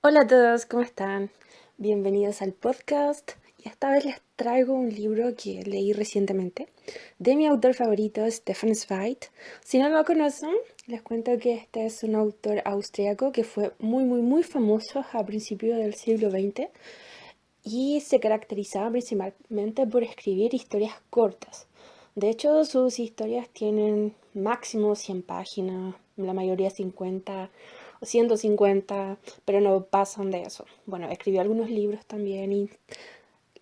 Hola a todos, ¿cómo están? Bienvenidos al podcast y esta vez les traigo un libro que leí recientemente de mi autor favorito, Stefan Zweig. Si no lo conocen, les cuento que este es un autor austriaco que fue muy famoso a principios del siglo XX y se caracterizaba principalmente por escribir historias cortas. De hecho, sus historias tienen máximo 100 páginas, la mayoría 50 o 150, pero no pasan de eso. Bueno, escribió algunos libros también y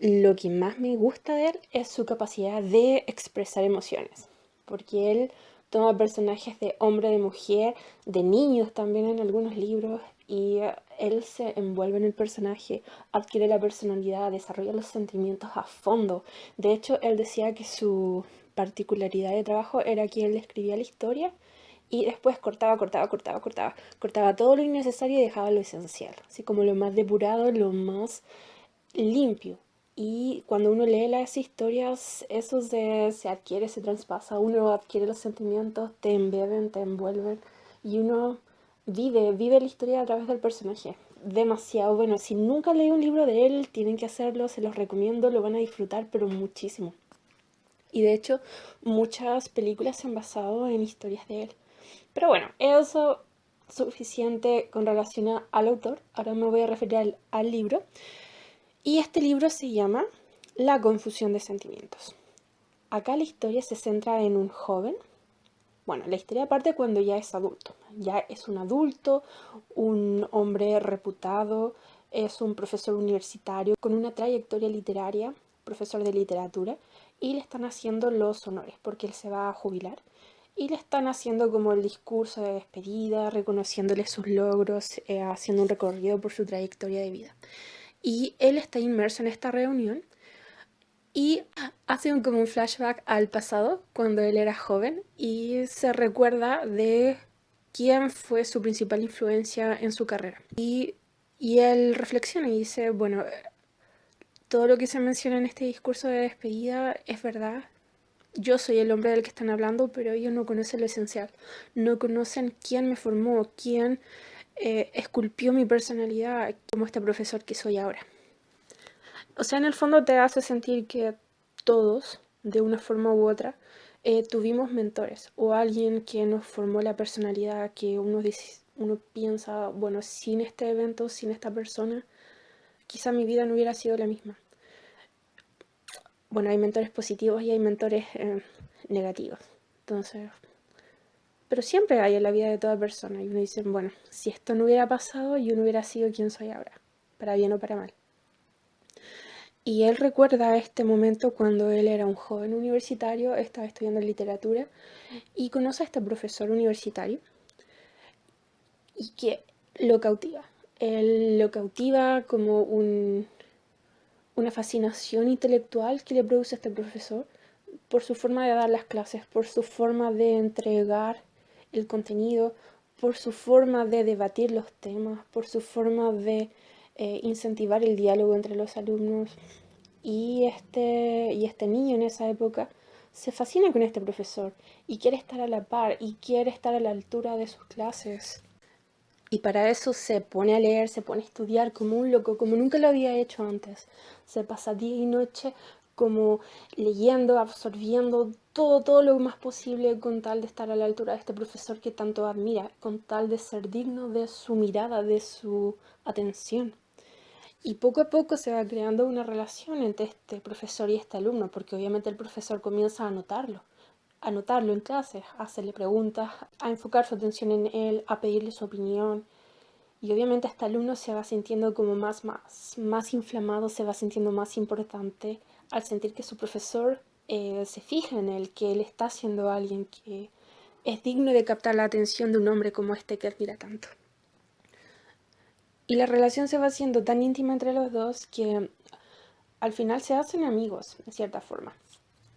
lo que más me gusta de él es su capacidad de expresar emociones, porque él toma personajes de hombre, de mujer, de niños también en algunos libros y él se envuelve en el personaje, adquiere la personalidad, desarrolla los sentimientos a fondo. De hecho, él decía que su particularidad de trabajo era que él escribía la historia y después cortaba todo lo innecesario y dejaba lo esencial, así como lo más depurado, lo más limpio. Y cuando uno lee las historias, se adquiere, se traspasa, uno adquiere los sentimientos, te embeben, te envuelven y uno vive la historia a través del personaje. Demasiado bueno. Si nunca leí un libro de él, tienen que hacerlo, se los recomiendo, lo van a disfrutar, pero muchísimo. Y de hecho, muchas películas se han basado en historias de él. Pero bueno, eso suficiente con relación al autor. Ahora me voy a referir al libro. Y este libro se llama La confusión de sentimientos. Acá la historia se centra en un joven. Bueno, la historia parte cuando ya es adulto. Ya es un adulto, un hombre reputado, es un profesor universitario con una trayectoria literaria, profesor de literatura, y le están haciendo los honores porque él se va a jubilar. Y le están haciendo como el discurso de despedida, reconociéndole sus logros, haciendo un recorrido por su trayectoria de vida. Y él está inmerso en esta reunión y hace como un flashback al pasado, cuando él era joven, y se recuerda de quién fue su principal influencia en su carrera. Y él reflexiona y dice, bueno, todo lo que se menciona en este discurso de despedida es verdad. Yo soy el hombre del que están hablando, pero ellos no conocen lo esencial. No conocen quién me formó, quién esculpió mi personalidad como este profesor que soy ahora. O sea, en el fondo te hace sentir que todos, de una forma u otra, tuvimos mentores o alguien que nos formó la personalidad, que uno piensa, bueno, sin este evento, sin esta persona, quizá mi vida no hubiera sido la misma. Bueno, hay mentores positivos y hay mentores negativos. Entonces, pero siempre hay en la vida de toda persona y uno dice, bueno, si esto no hubiera pasado, yo no hubiera sido quien soy ahora, para bien o para mal. Y él recuerda este momento cuando él era un joven universitario, estaba estudiando literatura y conoce a este profesor universitario y que lo cautiva. Él lo cautiva como una fascinación intelectual que le produce a este profesor por su forma de dar las clases, por su forma de entregar el contenido, por su forma de debatir los temas, por su forma de incentivar el diálogo entre los alumnos. Y este niño en esa época se fascina con este profesor y quiere estar a la par y quiere estar a la altura de sus clases. Y para eso se pone a leer, se pone a estudiar como un loco, como nunca lo había hecho antes. Se pasa día y noche como leyendo, absorbiendo todo lo más posible con tal de estar a la altura de este profesor que tanto admira, con tal de ser digno de su mirada, de su atención. Y poco a poco se va creando una relación entre este profesor y este alumno, porque obviamente el profesor comienza a notarlo en clases, a hacerle preguntas, a enfocar su atención en él, a pedirle su opinión. Y obviamente este alumno se va sintiendo como más inflamado, se va sintiendo más importante al sentir que su profesor se fija en él, que él está siendo alguien que es digno de captar la atención de un hombre como este que admira tanto. Y la relación se va haciendo tan íntima entre los dos que al final se hacen amigos, de cierta forma.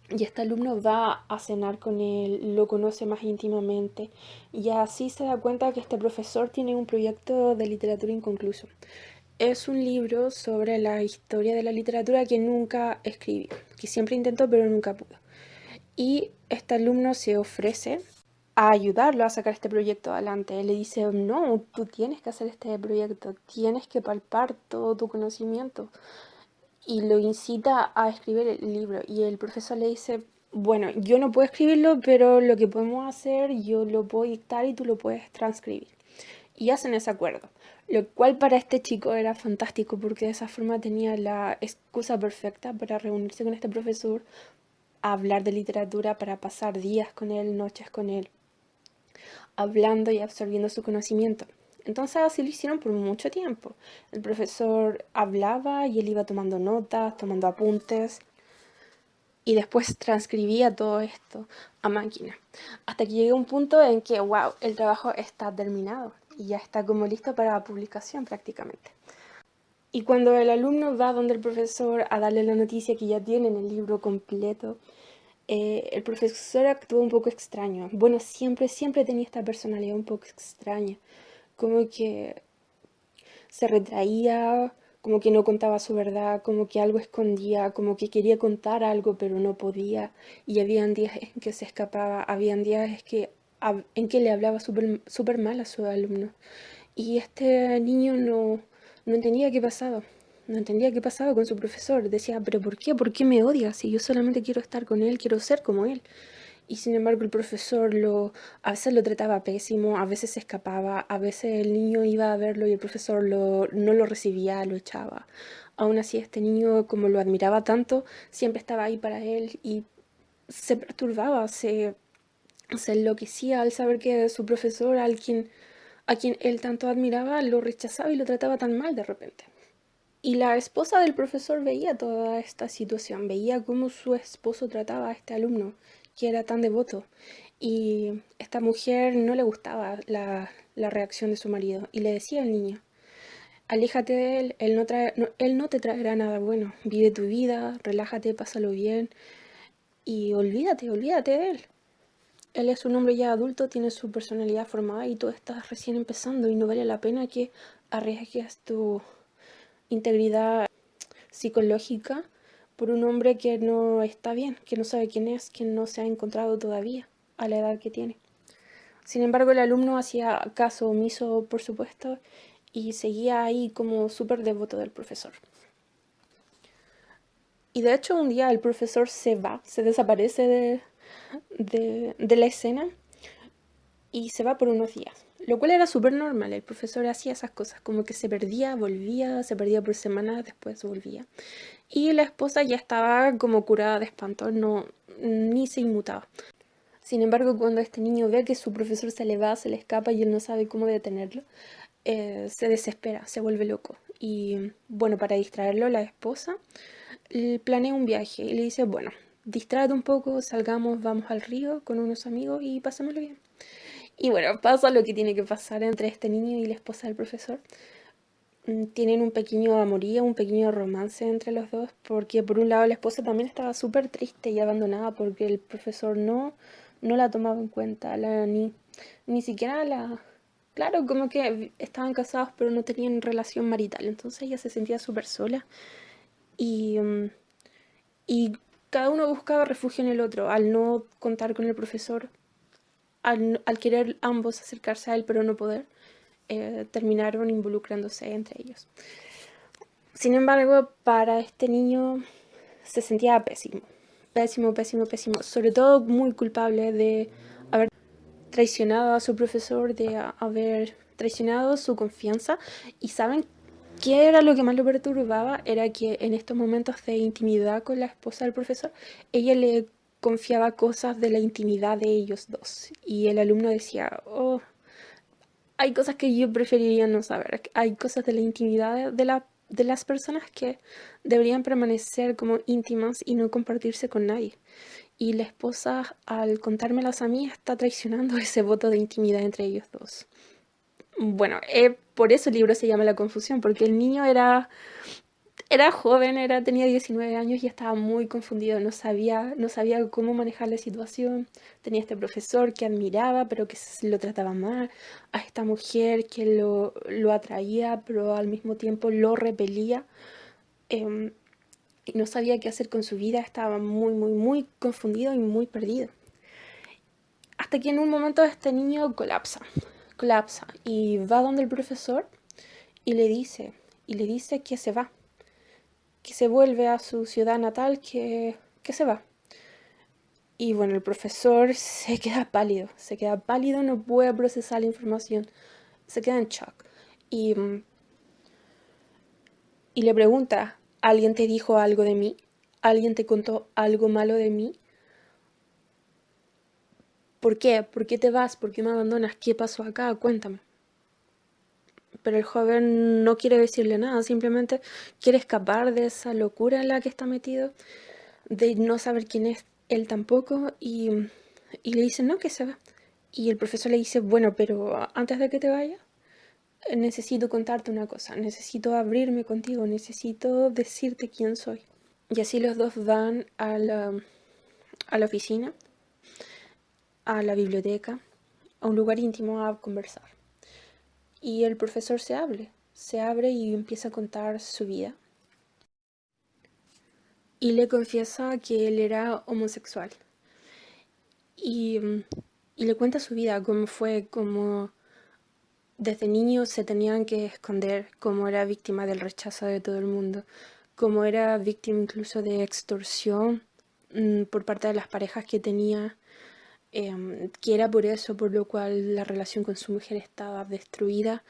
Y este alumno va a cenar con él, lo conoce más íntimamente y así se da cuenta que este profesor tiene un proyecto de literatura inconcluso. Es un libro sobre la historia de la literatura que nunca escribió, que siempre intentó pero nunca pudo. Y este alumno se ofrece a ayudarlo a sacar este proyecto adelante. Él le dice, no, tú tienes que hacer este proyecto, tienes que palpar todo tu conocimiento. Y lo incita a escribir el libro. Y el profesor le dice, bueno, yo no puedo escribirlo, pero lo que podemos hacer, yo lo puedo dictar y tú lo puedes transcribir. Y hacen ese acuerdo, lo cual para este chico era fantástico porque de esa forma tenía la excusa perfecta para reunirse con este profesor, a hablar de literatura, para pasar días con él, noches con él, hablando y absorbiendo su conocimiento. Entonces así lo hicieron por mucho tiempo. El profesor hablaba y él iba tomando notas, tomando apuntes y después transcribía todo esto a máquina. Hasta que llegó un punto en que, wow, el trabajo está terminado y ya está como listo para la publicación prácticamente. Y cuando el alumno va donde el profesor a darle la noticia que ya tienen el libro completo, el profesor actuó un poco extraño. Bueno, siempre tenía esta personalidad un poco extraña. Como que se retraía, como que no contaba su verdad, como que algo escondía, como que quería contar algo pero no podía. Y habían días en que se escapaba, habían días en que le hablaba súper mal a su alumno. Y este niño no entendía qué pasaba. No entendía qué pasaba con su profesor. Decía, pero ¿por qué? ¿Por qué me odia? Si yo solamente quiero estar con él, quiero ser como él. Y sin embargo el profesor a veces lo trataba pésimo, a veces se escapaba, a veces el niño iba a verlo y el profesor no lo recibía, lo echaba. Aún así este niño, como lo admiraba tanto, siempre estaba ahí para él y se perturbaba, se enloquecía al saber que su profesor, a quien él tanto admiraba, lo rechazaba y lo trataba tan mal de repente. Y la esposa del profesor veía toda esta situación, veía cómo su esposo trataba a este alumno, que era tan devoto. Y esta mujer no le gustaba la reacción de su marido y le decía al niño, aléjate de él, él no te traerá nada bueno, vive tu vida, relájate, pásalo bien y olvídate de él. Él es un hombre ya adulto, tiene su personalidad formada y tú estás recién empezando y no vale la pena que arriesgues tu integridad psicológica por un hombre que no está bien, que no sabe quién es, que no se ha encontrado todavía a la edad que tiene. Sin embargo, el alumno hacía caso omiso, por supuesto, y seguía ahí como súper devoto del profesor. Y de hecho un día el profesor se desaparece de la escena y se va por unos días. Lo cual era súper normal, el profesor hacía esas cosas, como que se perdía, volvía, se perdía por semanas, después volvía. Y la esposa ya estaba como curada de espanto, ni se inmutaba. Sin embargo, cuando este niño ve que su profesor se le va, se le escapa y él no sabe cómo detenerlo, se desespera, se vuelve loco. Y bueno, para distraerlo, la esposa planea un viaje y le dice, bueno, distráete un poco, salgamos, vamos al río con unos amigos y pasémoslo bien. Y bueno, pasa lo que tiene que pasar entre este niño y la esposa del profesor. Tienen un pequeño amorío, un pequeño romance entre los dos, porque por un lado la esposa también estaba súper triste y abandonada porque el profesor no la tomaba en cuenta, ni siquiera la... Claro, como que estaban casados pero no tenían relación marital, entonces ella se sentía súper sola y, y cada uno buscaba refugio en el otro, al no contar con el profesor, al querer ambos acercarse a él pero no poder, terminaron involucrándose entre ellos. Sin embargo, para este niño se sentía pésimo, pésimo, sobre todo muy culpable de haber traicionado a su profesor, de haber traicionado su confianza. Y saben qué era lo que más lo perturbaba, era que en estos momentos de intimidad con la esposa del profesor, ella le confiaba cosas de la intimidad de ellos dos. Y el alumno decía, oh, hay cosas que yo preferiría no saber, hay cosas de la intimidad de las personas que deberían permanecer como íntimas y no compartirse con nadie. Y la esposa, al contármelas a mí, está traicionando ese voto de intimidad entre ellos dos. Bueno, por eso el libro se llama La Confusión, porque el niño era joven, tenía 19 años y estaba muy confundido, no sabía cómo manejar la situación. Tenía este profesor que admiraba, pero que lo trataba mal, a esta mujer que lo atraía, pero al mismo tiempo lo repelía. em, y no sabía qué hacer con su vida, estaba muy confundido y muy perdido. Hasta que en un momento este niño colapsa y va donde el profesor y le dice que se va, que se vuelve a su ciudad natal, que se va. Y bueno, el profesor se queda pálido, no puede procesar la información, se queda en shock. Y, y le pregunta, ¿alguien te dijo algo de mí? ¿Alguien te contó algo malo de mí? ¿Por qué? ¿Por qué te vas? ¿Por qué me abandonas? ¿Qué pasó acá? Cuéntame. Pero el joven no quiere decirle nada, simplemente quiere escapar de esa locura en la que está metido, de no saber quién es él tampoco, y le dice no, que se va. Y el profesor le dice, bueno, pero antes de que te vayas, necesito contarte una cosa, necesito abrirme contigo, necesito decirte quién soy. Y así los dos van a la oficina, a la biblioteca, a un lugar íntimo a conversar. Y el profesor se abre y empieza a contar su vida. Y le confiesa que él era homosexual. Y, y le cuenta su vida, cómo fue, cómo desde niño se tenían que esconder, cómo era víctima del rechazo de todo el mundo, cómo era víctima incluso de extorsión por parte de las parejas que tenía, que era por eso por lo cual la relación con su mujer estaba destruida.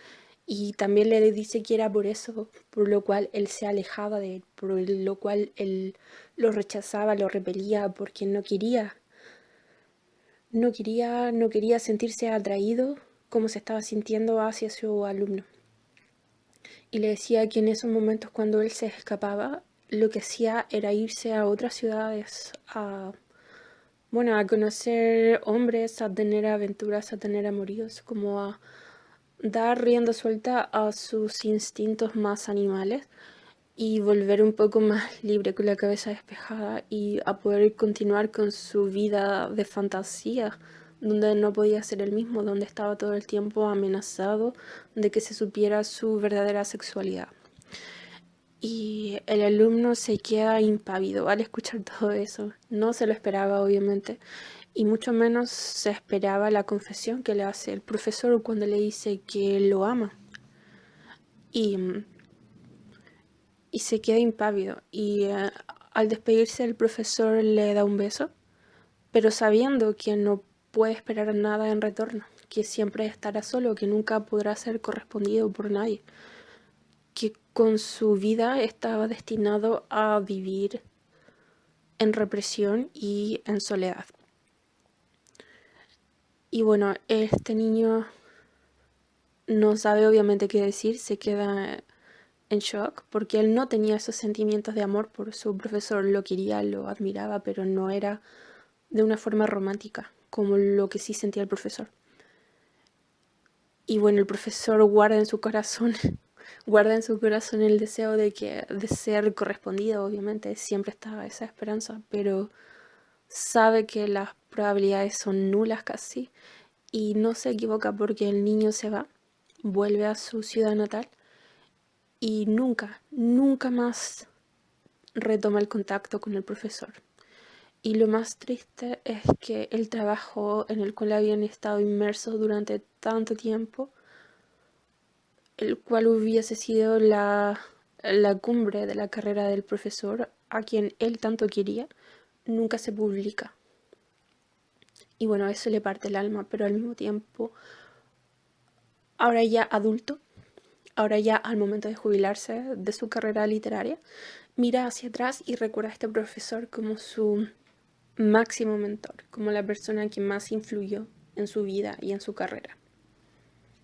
Y también le dice que era por eso, por lo cual él se alejaba de él, por lo cual él lo rechazaba, lo repelía, porque no quería sentirse atraído como se estaba sintiendo hacia su alumno. Y le decía que en esos momentos cuando él se escapaba, lo que hacía era irse a otras ciudades, a conocer hombres, a tener aventuras, a tener amoríos, como a dar rienda suelta a sus instintos más animales y volver un poco más libre, con la cabeza despejada, y a poder continuar con su vida de fantasía, donde no podía ser el mismo, donde estaba todo el tiempo amenazado de que se supiera su verdadera sexualidad. Y el alumno se queda impávido al escuchar todo eso. No se lo esperaba, obviamente, y mucho menos se esperaba la confesión que le hace el profesor cuando le dice que lo ama. Y, y se queda impávido. Y al despedirse, el profesor le da un beso, pero sabiendo que no puede esperar nada en retorno, que siempre estará solo, que nunca podrá ser correspondido por nadie, que con su vida estaba destinado a vivir en represión y en soledad. Y bueno, este niño no sabe obviamente qué decir, se queda en shock porque él no tenía esos sentimientos de amor por su profesor, lo quería, lo admiraba, pero no era de una forma romántica como lo que sí sentía el profesor. Y bueno, el profesor guarda en su corazón el deseo de ser correspondido, obviamente, siempre estaba esa esperanza, pero sabe que las probabilidades son nulas casi, y no se equivoca porque el niño se va, vuelve a su ciudad natal y nunca más retoma el contacto con el profesor. Y lo más triste es que el trabajo en el cual habían estado inmersos durante tanto tiempo, el cual hubiese sido la cumbre de la carrera del profesor, a quien él tanto quería, nunca se publica. Y bueno, eso le parte el alma, pero al mismo tiempo, ahora ya adulto, ahora ya al momento de jubilarse de su carrera literaria, mira hacia atrás y recuerda a este profesor como su máximo mentor, como la persona que más influyó en su vida y en su carrera.